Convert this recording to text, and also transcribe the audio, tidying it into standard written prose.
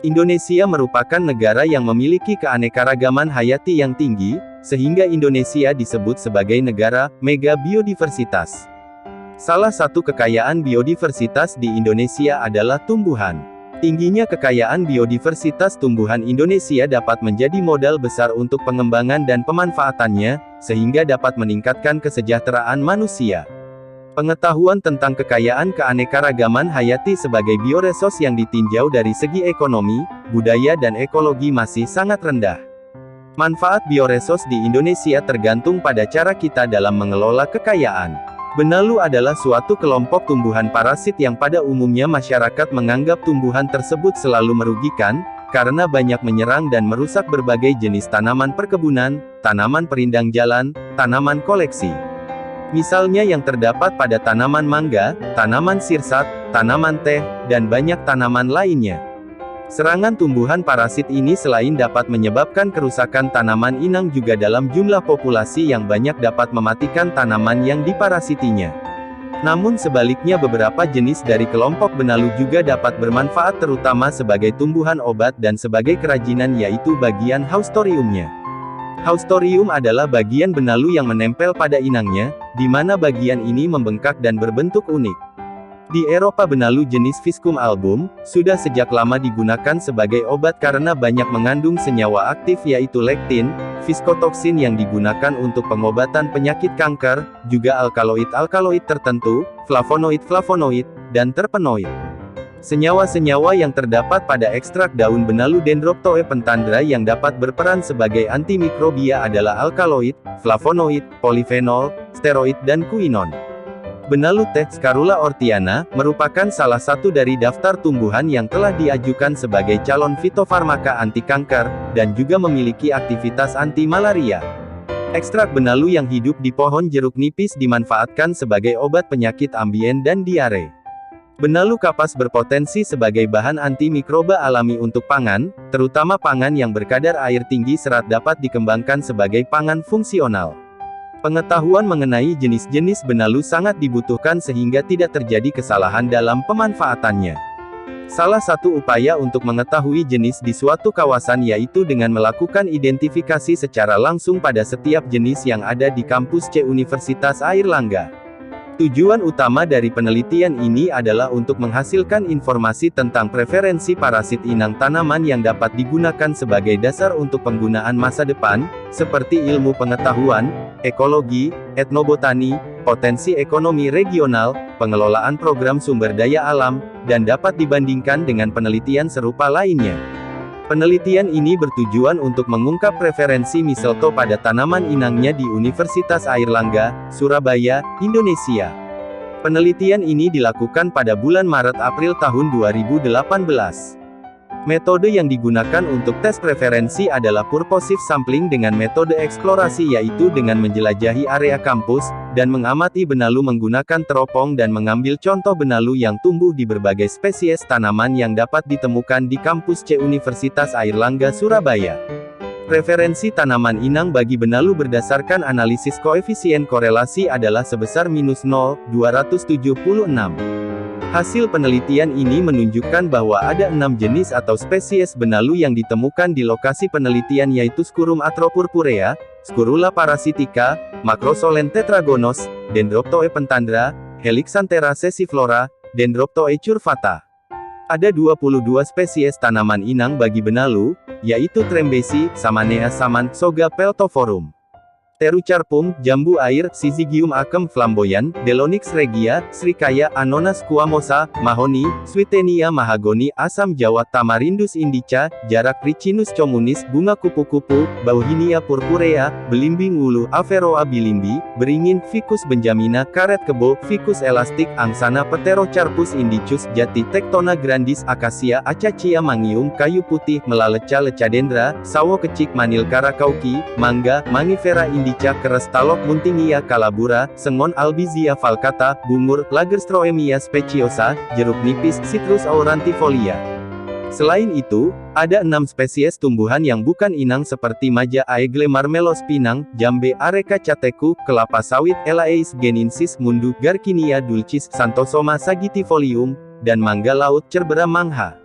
Indonesia merupakan negara yang memiliki keanekaragaman hayati yang tinggi, sehingga Indonesia disebut sebagai negara mega biodiversitas. Salah satu kekayaan biodiversitas di Indonesia adalah tumbuhan. Tingginya kekayaan biodiversitas tumbuhan Indonesia dapat menjadi modal besar untuk pengembangan dan pemanfaatannya, sehingga dapat meningkatkan kesejahteraan manusia. Pengetahuan tentang kekayaan keanekaragaman hayati sebagai bioresource yang ditinjau dari segi ekonomi, budaya dan ekologi masih sangat rendah. Manfaat bioresource di Indonesia tergantung pada cara kita dalam mengelola kekayaan. Benalu adalah suatu kelompok tumbuhan parasit yang pada umumnya masyarakat menganggap tumbuhan tersebut selalu merugikan, karena banyak menyerang dan merusak berbagai jenis tanaman perkebunan, tanaman perindang jalan, tanaman koleksi. Misalnya yang terdapat pada tanaman mangga, tanaman sirsat, tanaman teh, dan banyak tanaman lainnya. Serangan tumbuhan parasit ini selain dapat menyebabkan kerusakan tanaman inang juga dalam jumlah populasi yang banyak dapat mematikan tanaman yang diparasitinya. Namun sebaliknya beberapa jenis dari kelompok benalu juga dapat bermanfaat terutama sebagai tumbuhan obat dan sebagai kerajinan yaitu bagian haustoriumnya. Haustorium adalah bagian benalu yang menempel pada inangnya, di mana bagian ini membengkak dan berbentuk unik. Di Eropa benalu jenis Viscum album, sudah sejak lama digunakan sebagai obat karena banyak mengandung senyawa aktif yaitu lektin, viskotoksin yang digunakan untuk pengobatan penyakit kanker, juga alkaloid tertentu, flavonoid, dan terpenoid. Senyawa-senyawa yang terdapat pada ekstrak daun benalu Dendroctoe pentandra yang dapat berperan sebagai antimikrobia adalah alkaloid, flavonoid, polifenol, steroid dan kuinon. Benalu teh Scarula ortiana merupakan salah satu dari daftar tumbuhan yang telah diajukan sebagai calon fitofarmaka anti kanker, dan juga memiliki aktivitas anti malaria. Ekstrak benalu yang hidup di pohon jeruk nipis dimanfaatkan sebagai obat penyakit ambien dan diare. Benalu kapas berpotensi sebagai bahan antimikroba alami untuk pangan, terutama pangan yang berkadar air tinggi serat dapat dikembangkan sebagai pangan fungsional. Pengetahuan mengenai jenis-jenis benalu sangat dibutuhkan sehingga tidak terjadi kesalahan dalam pemanfaatannya. Salah satu upaya untuk mengetahui jenis di suatu kawasan yaitu dengan melakukan identifikasi secara langsung pada setiap jenis yang ada di kampus C Universitas Airlangga. Tujuan utama dari penelitian ini adalah untuk menghasilkan informasi tentang preferensi parasit inang tanaman yang dapat digunakan sebagai dasar untuk penggunaan masa depan, seperti ilmu pengetahuan, ekologi, etnobotani, potensi ekonomi regional, pengelolaan program sumber daya alam, dan dapat dibandingkan dengan penelitian serupa lainnya. Penelitian ini bertujuan untuk mengungkap preferensi mistletoe pada tanaman inangnya di Universitas Airlangga, Surabaya, Indonesia. Penelitian ini dilakukan pada bulan Maret-April tahun 2018. Metode yang digunakan untuk tes preferensi adalah purposive sampling dengan metode eksplorasi yaitu dengan menjelajahi area kampus, dan mengamati benalu menggunakan teropong dan mengambil contoh benalu yang tumbuh di berbagai spesies tanaman yang dapat ditemukan di kampus C Universitas Airlangga Surabaya. Preferensi tanaman inang bagi benalu berdasarkan analisis koefisien korelasi adalah sebesar -0,276. Hasil penelitian ini menunjukkan bahwa ada 6 jenis atau spesies benalu yang ditemukan di lokasi penelitian yaitu Scurum atropurpurea, Scurula parasitica, Macrosolén tetragonos, Dendroctoe pentandra, Helixanthera sessiflora, Dendroctoe curvata. Ada 22 spesies tanaman inang bagi benalu, yaitu Trembesi, Samanea saman, Soga peltoforum, Terucarpum, jambu air, Syzygium acem flamboyan, Delonyx regia, Srikaya, Anonas squamosa, Mahoni, Swietenia mahagoni, asam Jawa, Tamarindus indica, Jarak Ricinus communis, bunga kupu-kupu, Bauhinia purpurea, belimbing wulu, Averrhoa bilimbi, beringin, Ficus benjamina, karet kebo, Ficus elastic, Angsana Pterocarpus indicus, jati Tectona grandis, Acacia, Acacia mangium, kayu putih, Melaleca lecadendra, sawo kecik Manil karakauki, mangga, Mangifera indica, keres talok muntingia calabura, sengon albizia falcata, bungur, Lagerstroemia speciosa, jeruk nipis, Citrus aurantifolia. Selain itu, ada 6 spesies tumbuhan yang bukan inang seperti maja Aegle marmelos pinang, jambe Areca catecu, kelapa sawit Elaeis geninensis mundu, Garcinia dulcis, Xanthosoma sagittifolium, dan mangga laut Cerbera mangha.